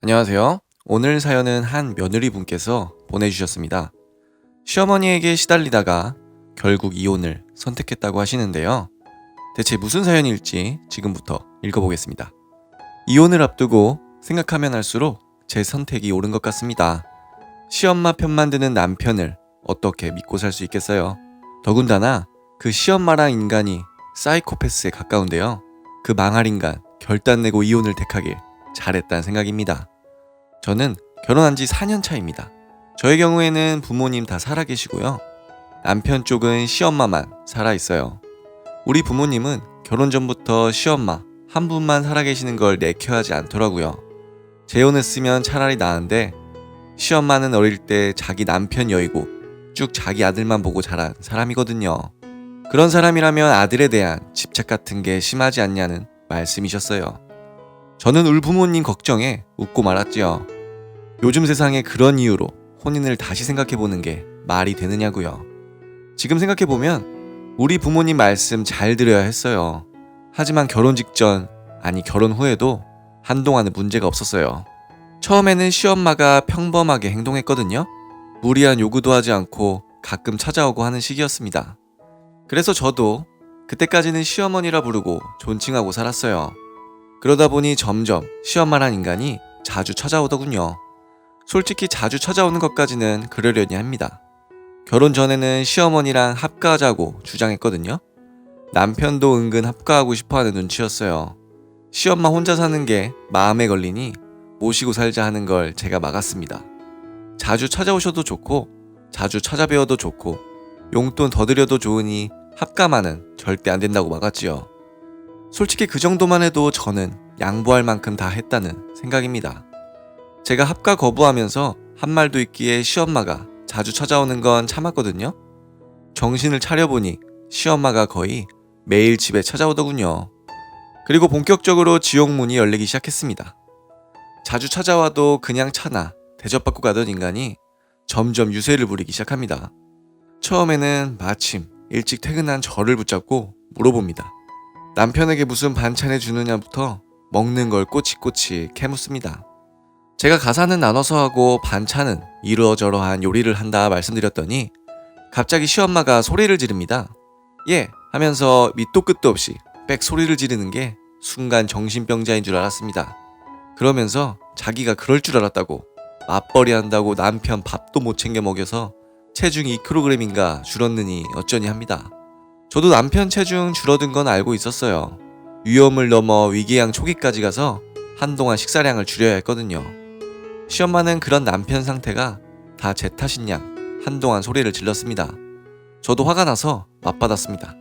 안녕하세요. 오늘 사연은 한 며느리분께서 보내주셨습니다. 시어머니에게 시달리다가 결국 이혼을 선택했다고 하시는데요. 대체 무슨 사연일지 지금부터 읽어보겠습니다. 이혼을 앞두고 생각하면 할수록 제 선택이 옳은 것 같습니다. 시엄마 편만 드는 남편을 어떻게 믿고 살 수 있겠어요? 더군다나 그 시엄마랑 인간이 사이코패스에 가까운데요. 그 망할 인간 결단 내고 이혼을 택하길 잘했다는 생각입니다. 저는 결혼한 지 4년 차입니다. 저의 경우에는 부모님 다 살아계시고요. 남편 쪽은 시엄마만 살아있어요. 우리 부모님은 결혼 전부터 시엄마 한 분만 살아계시는 걸 내켜하지 않더라고요. 재혼했으면 차라리 나은데 시엄마는 어릴 때 자기 남편 여의고 쭉 자기 아들만 보고 자란 사람이거든요. 그런 사람이라면 아들에 대한 집착 같은 게 심하지 않냐는 말씀이셨어요. 저는 울 부모님 걱정에 웃고 말았지요. 요즘 세상에 그런 이유로 혼인을 다시 생각해보는 게 말이 되느냐고요. 지금 생각해보면 우리 부모님 말씀 잘 들어야 했어요. 하지만 결혼 직전, 아니 결혼 후에도 한동안은 문제가 없었어요. 처음에는 시엄마가 평범하게 행동했거든요. 무리한 요구도 하지 않고 가끔 찾아오고 하는 시기였습니다. 그래서 저도 그때까지는 시어머니라 부르고 존칭하고 살았어요. 그러다 보니 점점 시엄마란 인간이 자주 찾아오더군요. 솔직히 자주 찾아오는 것까지는 그러려니 합니다. 결혼 전에는 시어머니랑 합가하자고 주장했거든요. 남편도 은근 합가하고 싶어하는 눈치였어요. 시엄마 혼자 사는 게 마음에 걸리니 모시고 살자 하는 걸 제가 막았습니다. 자주 찾아오셔도 좋고 자주 찾아뵈어도 좋고 용돈 더 드려도 좋으니 합가만은 절대 안 된다고 막았지요. 솔직히 그 정도만 해도 저는 양보할 만큼 다 했다는 생각입니다. 제가 합가 거부하면서 한 말도 있기에 시엄마가 자주 찾아오는 건 참았거든요. 정신을 차려보니 시엄마가 거의 매일 집에 찾아오더군요. 그리고 본격적으로 지옥문이 열리기 시작했습니다. 자주 찾아와도 그냥 차나 대접받고 가던 인간이 점점 유세를 부리기 시작합니다. 처음에는 마침 일찍 퇴근한 저를 붙잡고 물어봅니다. 남편에게 무슨 반찬 해주느냐부터 먹는 걸 꼬치꼬치 캐묻습니다. 제가 가사는 나눠서 하고 반찬은 이러저러한 요리를 한다 말씀드렸더니 갑자기 시엄마가 소리를 지릅니다. 예! 하면서 밑도 끝도 없이 빽 소리를 지르는 게 순간 정신병자인 줄 알았습니다. 그러면서 자기가 그럴 줄 알았다고 맞벌이 한다고 남편 밥도 못 챙겨 먹여서 체중 2kg인가 줄었느니 어쩌니 합니다. 저도 남편 체중 줄어든 건 알고 있었어요. 위험을 넘어 위궤양 초기까지 가서 한동안 식사량을 줄여야 했거든요. 시엄마는 그런 남편 상태가 다 제 탓인 양 한동안 소리를 질렀습니다. 저도 화가 나서 맞받았습니다.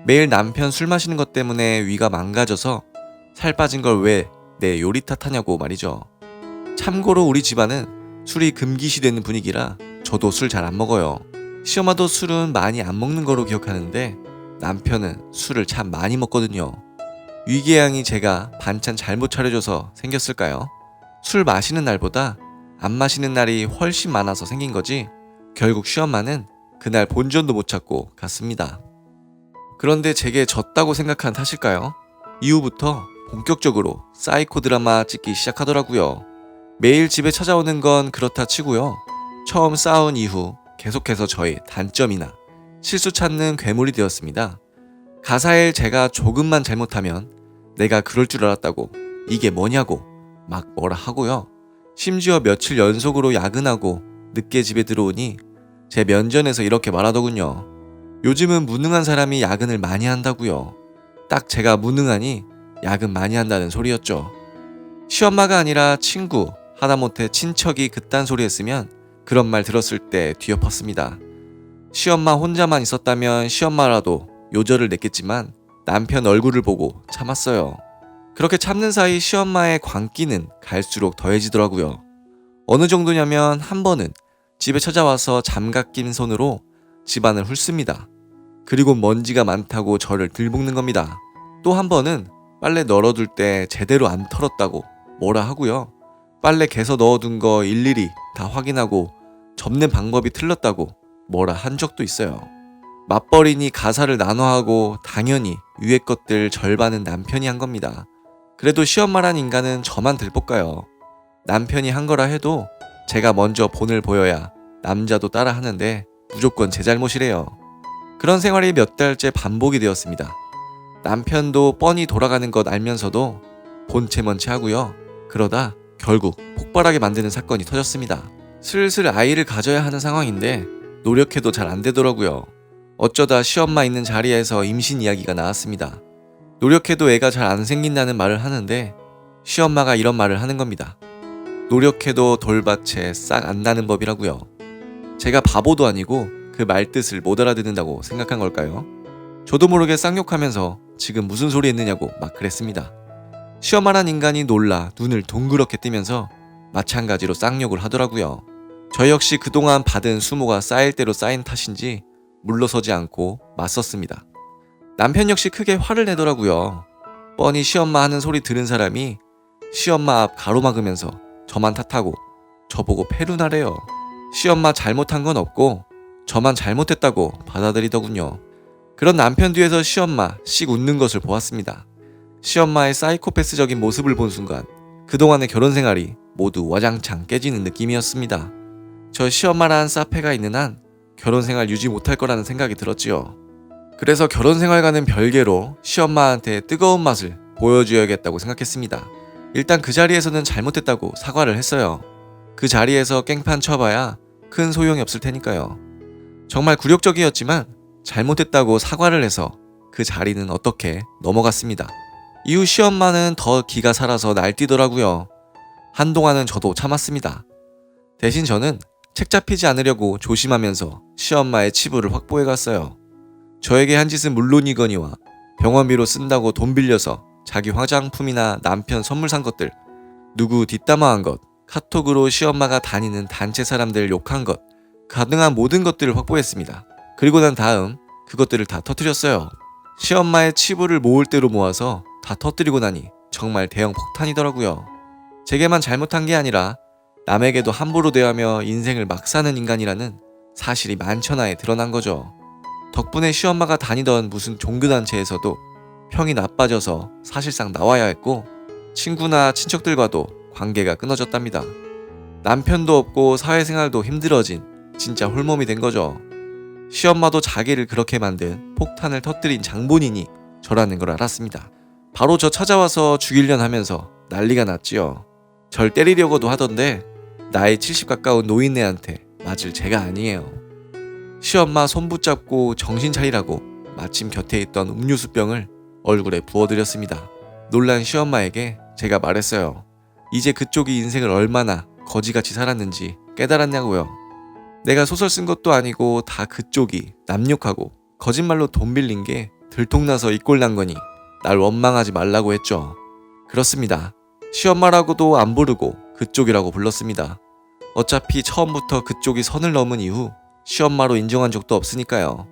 매일 남편 술 마시는 것 때문에 위가 망가져서 살 빠진 걸 왜 내 요리 탓하냐고 말이죠. 참고로 우리 집안은 술이 금기시되는 분위기라 저도 술 잘 안 먹어요. 시엄마도 술은 많이 안 먹는 거로 기억하는데 남편은 술을 참 많이 먹거든요. 위궤양이 제가 반찬 잘못 차려줘서 생겼을까요? 술 마시는 날보다 안 마시는 날이 훨씬 많아서 생긴 거지 결국 시엄마는 그날 본전도 못 찾고 갔습니다. 그런데 제게 졌다고 생각한 탓일까요? 이후부터 본격적으로 사이코 드라마 찍기 시작하더라고요. 매일 집에 찾아오는 건 그렇다 치고요. 처음 싸운 이후 계속해서 저의 단점이나 실수 찾는 괴물이 되었습니다. 가사에 제가 조금만 잘못하면 내가 그럴 줄 알았다고 이게 뭐냐고 막 뭐라 하고요. 심지어 며칠 연속으로 야근하고 늦게 집에 들어오니 제 면전에서 이렇게 말하더군요. 요즘은 무능한 사람이 야근을 많이 한다고요. 딱 제가 무능하니 야근 많이 한다는 소리였죠. 시엄마가 아니라 친구, 하다못해 친척이 그딴 소리 했으면 그런 말 들었을 때 뒤엎었습니다. 시엄마 혼자만 있었다면 시엄마라도 요절을 냈겠지만 남편 얼굴을 보고 참았어요. 그렇게 참는 사이 시엄마의 광기는 갈수록 더해지더라고요. 어느 정도냐면 한 번은 집에 찾아와서 장갑 낀 손으로 집안을 훑습니다. 그리고 먼지가 많다고 저를 들볶는 겁니다. 또 한 번은 빨래 널어둘 때 제대로 안 털었다고 뭐라 하고요. 빨래 개서 넣어둔 거 일일이 다 확인하고 접는 방법이 틀렸다고 뭐라 한 적도 있어요. 맞벌이니 가사를 나눠하고 당연히 위에 것들 절반은 남편이 한 겁니다. 그래도 시엄마란 인간은 저만 들볶아요. 남편이 한 거라 해도 제가 먼저 본을 보여야 남자도 따라 하는데 무조건 제 잘못이래요. 그런 생활이 몇 달째 반복이 되었습니다. 남편도 뻔히 돌아가는 것 알면서도 본체먼체 하고요. 그러다 결국 폭발하게 만드는 사건이 터졌습니다. 슬슬 아이를 가져야 하는 상황인데 노력해도 잘 안 되더라고요. 어쩌다 시엄마 있는 자리에서 임신 이야기가 나왔습니다. 노력해도 애가 잘 안 생긴다는 말을 하는데 시엄마가 이런 말을 하는 겁니다. 노력해도 돌밭에 싹 안 나는 법이라고요. 제가 바보도 아니고 그 말뜻을 못 알아듣는다고 생각한 걸까요? 저도 모르게 쌍욕하면서 지금 무슨 소리 했느냐고 막 그랬습니다. 시엄마란 인간이 놀라 눈을 동그랗게 뜨면서 마찬가지로 쌍욕을 하더라고요. 저 역시 그동안 받은 수모가 쌓일 대로 쌓인 탓인지 물러서지 않고 맞섰습니다. 남편 역시 크게 화를 내더라고요. 뻔히 시엄마 하는 소리 들은 사람이 시엄마 앞 가로막으면서 저만 탓하고 저보고 페루나래요. 시엄마 잘못한 건 없고 저만 잘못했다고 받아들이더군요. 그런 남편 뒤에서 시엄마 씩 웃는 것을 보았습니다. 시엄마의 사이코패스적인 모습을 본 순간 그동안의 결혼 생활이 모두 와장창 깨지는 느낌이었습니다. 저 시엄마란 사페가 있는 한 결혼 생활 유지 못할 거라는 생각이 들었지요. 그래서 결혼 생활과는 별개로 시엄마한테 뜨거운 맛을 보여줘야겠다고 생각했습니다. 일단 그 자리에서는 잘못했다고 사과를 했어요. 그 자리에서 깽판 쳐봐야 큰 소용이 없을 테니까요. 정말 굴욕적이었지만 잘못했다고 사과를 해서 그 자리는 어떻게 넘어갔습니다. 이후 시엄마는 더 기가 살아서 날뛰더라고요. 한동안은 저도 참았습니다. 대신 저는 책 잡히지 않으려고 조심하면서 시엄마의 치부를 확보해갔어요. 저에게 한 짓은 물론이거니와 병원비로 쓴다고 돈 빌려서 자기 화장품이나 남편 선물 산 것들, 누구 뒷담화한 것, 카톡으로 시엄마가 다니는 단체 사람들 욕한 것, 가능한 모든 것들을 확보했습니다. 그리고 난 다음 그것들을 다 터뜨렸어요. 시엄마의 치부를 모을 대로 모아서 다 터뜨리고 나니 정말 대형 폭탄이더라고요. 제게만 잘못한 게 아니라 남에게도 함부로 대하며 인생을 막 사는 인간이라는 사실이 만천하에 드러난 거죠. 덕분에 시엄마가 다니던 무슨 종교단체에서도 평이 나빠져서 사실상 나와야 했고 친구나 친척들과도 관계가 끊어졌답니다. 남편도 없고 사회생활도 힘들어진 진짜 홀몸이 된 거죠. 시엄마도 자기를 그렇게 만든 폭탄을 터뜨린 장본인이 저라는 걸 알았습니다. 바로 저 찾아와서 죽이려 하면서 난리가 났지요. 절 때리려고도 하던데 나이 70 가까운 노인네한테 맞을 제가 아니에요. 시엄마 손 붙잡고 정신 차리라고 마침 곁에 있던 음료수병을 얼굴에 부어드렸습니다. 놀란 시엄마에게 제가 말했어요. 이제 그쪽이 인생을 얼마나 거지같이 살았는지 깨달았냐고요. 내가 소설 쓴 것도 아니고 다 그쪽이 남욕하고 거짓말로 돈 빌린 게 들통나서 이 꼴 난 거니 날 원망하지 말라고 했죠. 그렇습니다. 시엄마라고도 안 부르고 그쪽이라고 불렀습니다. 어차피 처음부터 그쪽이 선을 넘은 이후 시엄마로 인정한 적도 없으니까요.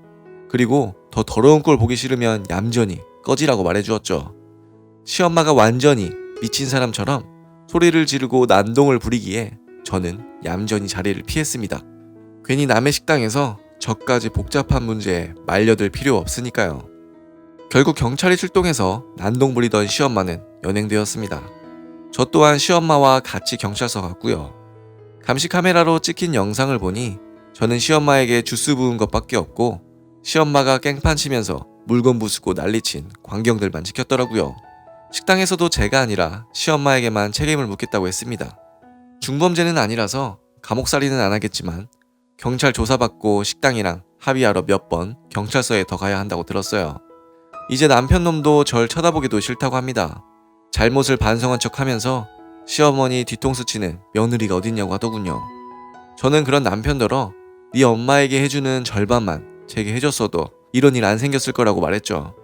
그리고 더 더러운 꼴 보기 싫으면 얌전히 꺼지라고 말해주었죠. 시엄마가 완전히 미친 사람처럼 소리를 지르고 난동을 부리기에 저는 얌전히 자리를 피했습니다. 괜히 남의 식당에서 저까지 복잡한 문제에 말려들 필요 없으니까요. 결국 경찰이 출동해서 난동 부리던 시엄마는 연행되었습니다. 저 또한 시엄마와 같이 경찰서 갔고요. 감시 카메라로 찍힌 영상을 보니 저는 시엄마에게 주스 부은 것밖에 없고 시엄마가 깽판 치면서 물건 부수고 난리친 광경들만 지켰더라고요. 식당에서도 제가 아니라 시엄마에게만 책임을 묻겠다고 했습니다. 중범죄는 아니라서 감옥살이는 안 하겠지만 경찰 조사받고 식당이랑 합의하러 몇 번 경찰서에 더 가야 한다고 들었어요. 이제 남편 놈도 절 쳐다보기도 싫다고 합니다. 잘못을 반성한 척 하면서 시어머니 뒤통수 치는 며느리가 어딨냐고 하더군요. 저는 그런 남편더러 네 엄마에게 해주는 절반만 제게 해줬어도 이런 일 안 생겼을 거라고 말했죠.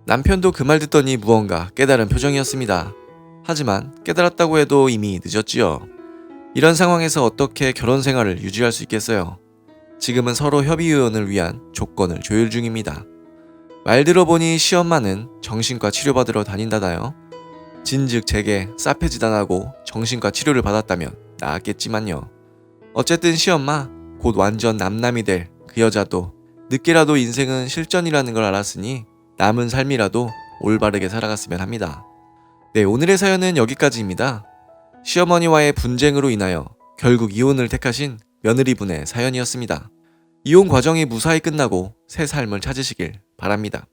남편도 그 말 듣더니 무언가 깨달은 표정이었습니다. 하지만 깨달았다고 해도 이미 늦었지요. 이런 상황에서 어떻게 결혼 생활을 유지할 수 있겠어요. 지금은 서로 협의의원을 위한 조건을 조율 중입니다. 말 들어보니 시엄마는 정신과 치료받으러 다닌다나요? 진즉 제게 싸패지당하고 정신과 치료를 받았다면 나았겠지만요. 어쨌든 시엄마 곧 완전 남남이 될 그 여자도 늦게라도 인생은 실전이라는 걸 알았으니 남은 삶이라도 올바르게 살아갔으면 합니다. 네, 오늘의 사연은 여기까지입니다. 시어머니와의 분쟁으로 인하여 결국 이혼을 택하신 며느리분의 사연이었습니다. 이혼 과정이 무사히 끝나고 새 삶을 찾으시길 바랍니다.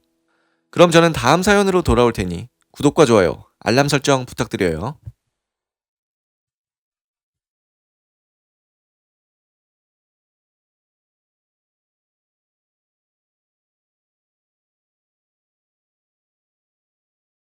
그럼 저는 다음 사연으로 돌아올 테니 구독과 좋아요, 알람 설정 부탁드려요.